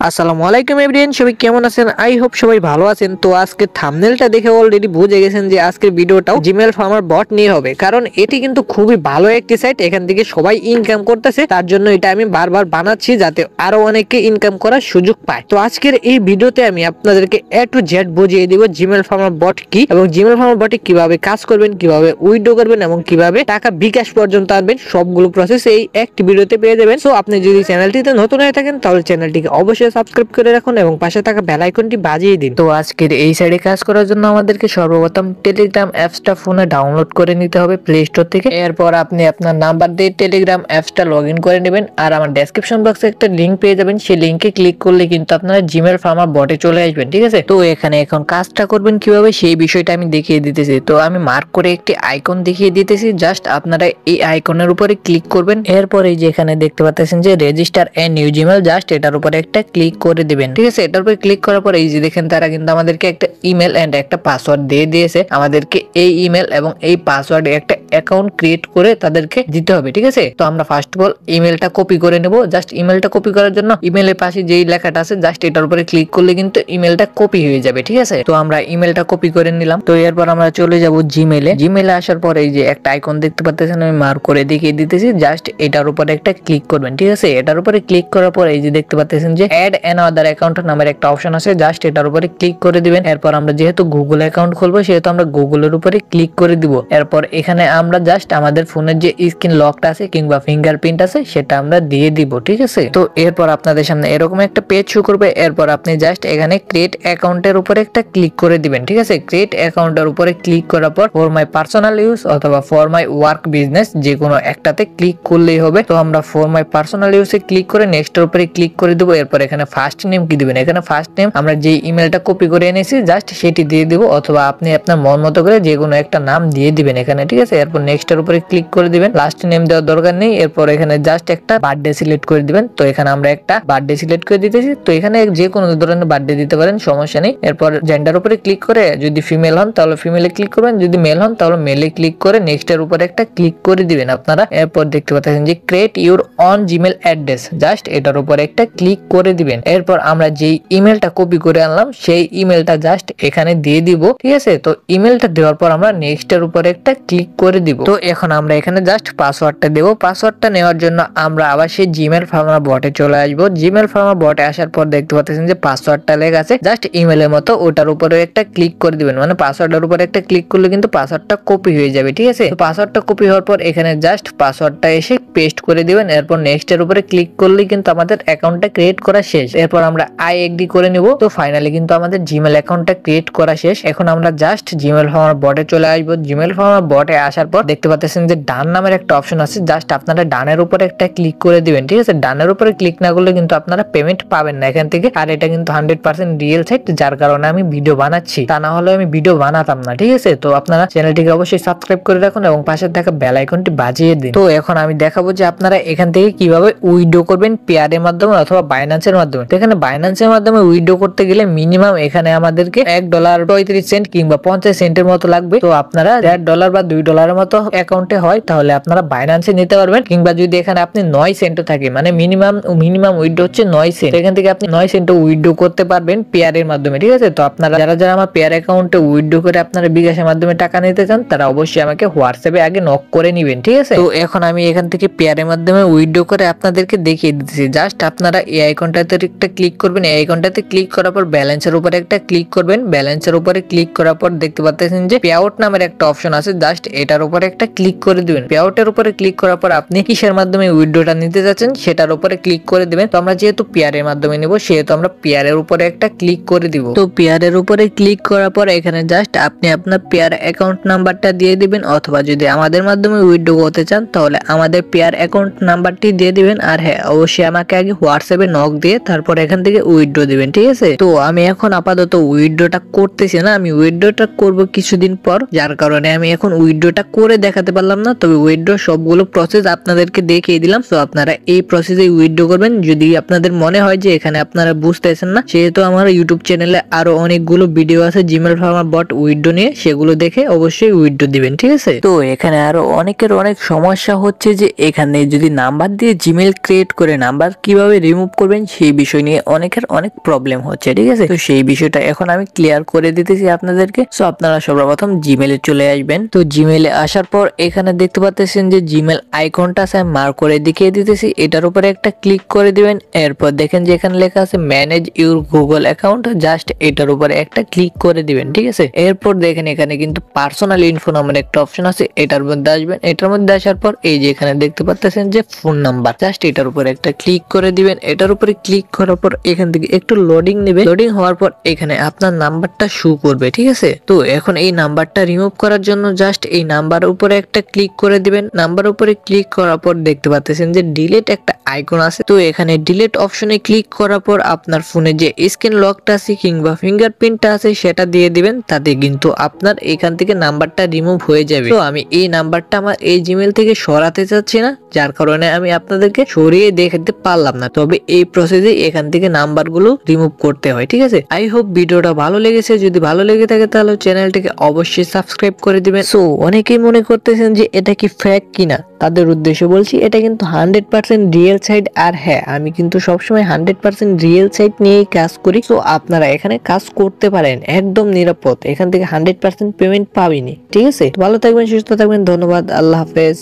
আসসালামু আলাইকুম এভরিওয়ান, সবাই কেমন আছেন? আই হোপ সবাই ভালো আছেন। তো আজকে থাম্বনেলটা দেখে অলরেডি বুঝে গেছেন যে আজকের ভিডিওটাও জিমেল ফার্মার বট নিয়ে হবে, কারণ এটি কিন্তু খুবই ভালো একটি সাইট। এখান থেকে সবাই ইনকাম করতেছে, তার জন্য এটা আমি বারবার বানাচ্ছি যাতে আরো অনেকে ইনকাম করার সুযোগ পায়। তো আজকের এই ভিডিওতে আমি আপনাদেরকে এ টু জেড বুঝিয়ে দিব জিমেল ফার্মার বট কি এবং জিমেল ফার্মার বটে কিভাবে কাজ করবেন, কিভাবে উইথড্র করবেন এবং কিভাবে টাকা বিকাশ পর্যন্ত আনবেন, সবগুলো প্রসেস এই একটি ভিডিওতে পেয়ে যাবেন। সো আপনি যদি চ্যানেলটিতে নতুন হয়ে থাকেন তাহলে চ্যানেলটিকে অবশ্যই সাবস্ক্রাইব করে রাখুন এবং পাশে থাকা বেল আইকনটি বাজিয়ে দিন। তো আজকের এই সাইডে কাজ করার জন্য আমাদেরকে সর্বপ্রথম টেলিগ্রাম অ্যাপসটা ফোনে ডাউনলোড করে নিতে হবে প্লে স্টোর থেকে। এরপর আপনি আপনার নাম্বার দিয়ে টেলিগ্রাম অ্যাপসটা লগইন করে নেবেন, আর আমার ডেসক্রিপশন বক্সে একটা লিংক পেয়ে যাবেন। সেই লিংকে ক্লিক করলে কিন্তু আপনারা জিমেল ফার্মার বটে চলে আসবেন, ঠিক আছে? তো এখানে এখন কাজটা করবেন কিভাবে সেই বিষয়টা আমি দেখিয়ে দিতেছি। তো আমি মার্ক করে একটি আইকন দেখিয়ে দিতেছি, জাস্ট আপনারা এই আইকনের উপরে ক্লিক করবেন। এরপর এই যে এখানে দেখতে পাচ্ছেন যে register a new Gmail, just এটার উপরে একটা ক্লিক করে দিবেন, ঠিক আছে? এটার উপরে ক্লিক করার পর এই যে দেখেন তারা কিন্তু আমাদেরকে একটা ইমেল এন্ড একটা পাসওয়ার্ড দিয়ে দিয়েছে। আমাদেরকে এই ইমেল এবং এই পাসওয়ার্ডে একটা অ্যাকাউন্ট ক্রিয়েট করে তাদেরকে দিতে হবে, ঠিক আছে? তো আমরা ফার্স্ট অফ অল ইমেলটা কপি করে নেব। জাস্ট ইমেলটা কপি করার জন্য ইমেলের পাশে যেই লেখাটা আছে জাস্ট এটার উপরে ক্লিক করলে কিন্তু ইমেলটা কপি হয়ে যাবে, ঠিক আছে? তো আমরা ইমেলটা কপি করে নিলাম। তো এরপর আমরা চলে যাব জিমেলে। জিমেলে আসার পর এই যে একটা আইকন দেখতে পাচ্ছেন, আমি মার্ক করে দেখিয়ে দিতেছি। জাস্ট এটার উপরে একটা ক্লিক করবেন, ঠিক আছে? এটার উপরে ক্লিক করার পর এই যে দেখতে পাচ্ছেন যে অ্যাড অ্যানাদার অ্যাকাউন্ট নামের একটা অপশন আছে, জাস্ট এটার উপরে ক্লিক করে দিবেন। এরপর আমরা যেহেতু গুগল অ্যাকাউন্ট খুলবো সেহেতু আমরা গুগলের উপরে ক্লিক করে দিব। এরপর এখানে আমরা জাস্ট আমাদের ফোনের যে স্ক্রিন লকটা আছে কিংবা ফিঙ্গারপ্রিন্ট আছে সেটা আমরা দিয়ে দিব, ঠিক আছে? তো এরপর আপনাদের সামনে এরকম একটা পেজ শো করবে। এরপর আপনি জাস্ট এখানে ক্রিয়েট অ্যাকাউন্টের উপরে একটা ক্লিক করে দিবেন, ঠিক আছে? ক্রিয়েট অ্যাকাউন্টের উপরে ক্লিক করার পর ফর মাই পার্সোনাল ইউজ অথবা ফর মাই ওয়ার্ক বিজনেস যে কোনো একটাতে ক্লিক করলেই হবে। তো আমরা ফর মাই পার্সোনাল ইউজে ক্লিক করে নেক্সটের উপরে ক্লিক করে দেবো। এরপর এখানে ফার্স্ট নেম কি দিবেন, এখানে ফার্স্ট নেম আমরা যে ইমেলটা কপি করে এনেছি জাস্ট সেটি দিয়ে দিব, অথবা আপনি আপনার মন মতো করে যে কোনো একটা নাম দিয়ে দিবেন এখানে, ঠিক আছে? এরপর নেক্সটের উপরে ক্লিক করে দিবেন। লাস্ট নেম দেওয়ার দরকার নেই। এরপর এখানে জাস্ট একটা বার্থডে সিলেক্ট করে দিবেন। তো এখানে আমরা একটা বার্থডে সিলেক্ট করে দিতেছি। তো এখানে যে কোনো ধরনের বার্থডে দিতে পারেন, সমস্যা নেই। এরপর জেন্ডার উপরে ক্লিক করে যদি ফিমেল হন তাহলে ফিমেলে ক্লিক করবেন, যদি মেল হন তাহলে মেলে ক্লিক করে নেক্সটের উপরে একটা ক্লিক করে দিবেন আপনারা। এরপর দেখতে পাচ্ছেন যে create your on Gmail address, just এটার উপরে একটা ক্লিক করে দিবেন। এরপর আমরা যেই ইমেলটা কপি করে আনলাম সেই ইমেলটা জাস্ট এখানে দিয়ে দিব, ঠিক আছে? তো ইমেলটা দেওয়ার পর আমরা নেক্সটের উপরে একটা ক্লিক করে দিব। তো এখন আমরা এখানে জাস্ট পাসওয়ার্ডটা দেব। পাসওয়ার্ডটা নেওয়ার জন্য আমরা আবার সেই জিমেল ফার্মার বটে চলে আসবো। জিমেল ফার্মার বটে আসার পর দেখতে পাচ্ছেন যে পাসওয়ার্ডটা লেখা আছে জাস্ট ইমেলের মতো, ওটার উপরে একটা ক্লিক করে দিবেন। মানে পাসওয়ার্ডের উপরে একটা ক্লিক করলে কিন্তু পাসওয়ার্ডটা কপি হয়ে যাবে, ঠিক আছে? তো পাসওয়ার্ডটা কপি হওয়ার পর এখানে জাস্ট পাসওয়ার্ডটা এসে পেস্ট করে দিবেন। এরপর নেক্সট এর উপরে ক্লিক করলেই কিন্তু আমাদের অ্যাকাউন্টটা ক্রিয়েট করা শেষ। এরপর আমরা আই এগ্রি করে নিব। তো ফাইনালি কিন্তু আমাদের জিমেল অ্যাকাউন্টটা ক্রিয়েট করা শেষ। এখন আমরা জাস্ট জিমেল ফার্মার বটে চলে আসবো। জিমেল ফার্মার বটে আসার পর দেখতে পাচ্ছেন যে ডান নামের একটা অপশন আছে, জাস্ট আপনারা ডানের উপরে একটা ক্লিক করে দিবেন, ঠিক আছে? ডানের উপরে ক্লিক না করলে কিন্তু আপনারা পেমেন্ট পাবেন না এখান থেকে। আর এটা কিন্তু 100% রিয়েল সাইট, যার কারণে আমি ভিডিও বানাচ্ছি, তা না হলে আমি ভিডিও বানাতাম না, ঠিক আছে? তো আপনারা চ্যানেলটিকে অবশ্যই সাবস্ক্রাইব করে রাখুন এবং পাশে থাকা বেল আইকনটি বাজিয়ে দিন। তো এখন আমি দেখাবো যে আপনারা এখান থেকে কিভাবে উইথড্র করবেন, পেয়ারের মাধ্যমে অথবা বাইন্যান্সের মাধ্যমে। তো এখানে বাইন্যান্সের মাধ্যমে উইথড্র করতে গেলে মিনিমাম এখানে আমাদেরকে $1.33 কিংবা 50 সেন্টের মতো লাগবে। তো আপনারা $1 বা $2 মতো অ্যাকাউন্টে হয় তাহলে আপনারা বাইন্যান্সে নিতে পারবেন, কিংবা যদি এখানে আপনি 9 সেন্টও থাকে, মানে মিনিমাম উইথড্র হচ্ছে 9 সেন্ট, এখান থেকে আপনি 9 সেন্টও উইথড্র করতে পারবেন পেয়ারের মাধ্যমে, ঠিক আছে? তো আপনারা যারা আমার পেয়ার অ্যাকাউন্টে উইথড্র করে আপনারা বিকাশের মাধ্যমে টাকা নিতে চান তারা অবশ্যই আমাকে হোয়াটসঅ্যাপে আগে নক করে নিবেন, ঠিক আছে? তো এখন আমি এখান থেকে পেয়ারের মাধ্যমে উইথড্র করে আপনাদেরকে দেখিয়ে দিতেছি। জাস্ট আপনারা এই আইকনটাতে একটা ক্লিক করবেন। এই আইকনটাতে ক্লিক করার পর ব্যালেন্সের উপরে একটা ক্লিক করবেন। ব্যালেন্সের উপরে ক্লিক করার পর দেখতে পাচ্ছেন যে পে আউট নামের একটা অপশন আছে, জাস্ট এটার উপরে একটা ক্লিক করে দিবেন। পে আউটের উপরে ক্লিক করার পর আপনি কিসের মাধ্যমে উইথড্রটা নিতে যাচ্ছেন সেটার উপরে ক্লিক করে দিবেন। তো আমরা যেহেতু পেয়ারের মাধ্যমে নিব সেহেতু আমরা পেয়ারের উপরে একটা ক্লিক করে দিব। তো পেয়ারের উপরে ক্লিক করার পর এখানে জাস্ট আপনি আপনার পেয়ার অ্যাকাউন্ট নাম্বারটা দিয়ে দিবেন, অথবা যদি আমাদের মাধ্যমে উইথড্র করতে চান তাহলে আমাদের পেয়ার অ্যাকাউন্ট নাম্বারটি দিয়ে দিবেন। আর হ্যাঁ, অবশ্যই আমাকে আগে হোয়াটসঅ্যাপে নক দিয়ে তারপর এখান থেকে উইথড্র দিবেন, ঠিক আছে? তো আমি এখন আপাতত উইথড্রটা করতেছি না, আমি উইথড্রটা করব কিছুদিন পর, যার কারণে আমি এখন উইথড্রটা করে দেখাতে পারলাম না, তবে উইথড্র সবগুলো প্রসেস আপনাদেরকে দেখিয়ে দিলাম। তো আপনারা এই প্রসেসে উইথড্র করবেন। যদি আপনাদের মনে হয় যে এখানে আপনারা বুঝতেছেন না, সেহেতু আমার ইউটিউব চ্যানেলে আরো অনেকগুলো ভিডিও আছে জিমেল ফার্মার বট উইথড্র নিয়ে, সেগুলো দেখে অবশ্যই উইথড্র দিবেন, ঠিক আছে। তো এখানে আরো অনেকের অনেক সমস্যা হচ্ছে যে এখানে যদি নাম্বার দিয়ে জিমেল ক্রিয়েট করে নাম্বার কিভাবে রিমুভ করবেন সেই বিষয় নিয়ে অনেকের অনেক প্রবলেম হচ্ছে, ঠিক আছে। তো সেই বিষয়টা এখন আমি ক্লিয়ার করে দিতেছি আপনাদেরকে। সো আপনারা সর্বপ্রথম জিমেলে চলে আসবেন। তো জিমেলে আসার পর এখানে দেখতে পাচ্ছেন যে জিমেল আইকনটা আছে, মার্ক করে দেখিয়ে দিতেছি, এটার উপরে একটা ক্লিক করে দিবেন। এরপর দেখেন যে এখানে লেখা আছে manage your Google account, just এটার উপরে একটা ক্লিক করে দিবেন, ঠিক আছে। এরপর দেখেন এখানে কিন্তু পার্সোনাল ইনফো নামের একটা অপশন আছে, এটার মধ্যে আসবেন। এটার মধ্যে আসার পর এই যে এখানে দেখতে পাচ্ছেন যে ফোন নাম্বার, জাস্ট এটার উপরে একটা ক্লিক করে দিবেন। এটার উপরে ক্লিক করার পর এখান থেকে একটু লোডিং নেবে, লোডিং হওয়ার পর এখানে আপনার নাম্বারটা শো করবে, ঠিক আছে। তো এখন এই নাম্বারটা রিমুভ করার জন্য জাস্ট এই নাম্বার উপরে একটা ক্লিক করে দিবেন। নাম্বার উপরে ক্লিক করার পর দেখতে পাচ্ছেন যে ডিলিট একটা আইকন আছে। তো এখানে ডিলিট অপশনে ক্লিক করার পর আপনার ফোনে যে স্ক্রিন লকটা আছে কিংবা ফিঙ্গারপ্রিন্টটা আছে সেটা দিয়ে দিবেন, তাতে কিন্তু আপনার এখান থেকে নাম্বারটা রিমুভ হয়ে যাবে। তো আমি এই নাম্বারটা আমার এই জিমেল থেকে সরাতে চাচ্ছি না, যার কারণে আমি আপনাদেরকে সরিয়ে দেখাতে পারলাম না। তবে এই প্রসেসে এখান থেকে নাম্বারগুলো রিমুভ করতে হয়, ঠিক আছে। আই হোপ ভিডিওটা ভালো লেগেছে। যদি ভালো লেগে থাকে তাহলে চ্যানেলটিকে অবশ্যই সাবস্ক্রাইব করে দিবেন। সো অনেকেই মনে করতেছেন যে এটা কি ফেক কিনা, তাদের উদ্দেশ্যে বলছি এটা কিন্তু 100% রিয়েল সাইট। আর হ্যাঁ, আমি কিন্তু সবসময় 100% রিয়েল সাইট নিয়েই কাজ করি। তো আপনারা এখানে কাজ করতে পারেন, একদম নিরাপদ। এখান থেকে 100% পেমেন্ট পাবেনই, ঠিক আছে। ভালো থাকবেন, সুস্থ থাকবেন, ধন্যবাদ, আল্লাহ হাফেজ।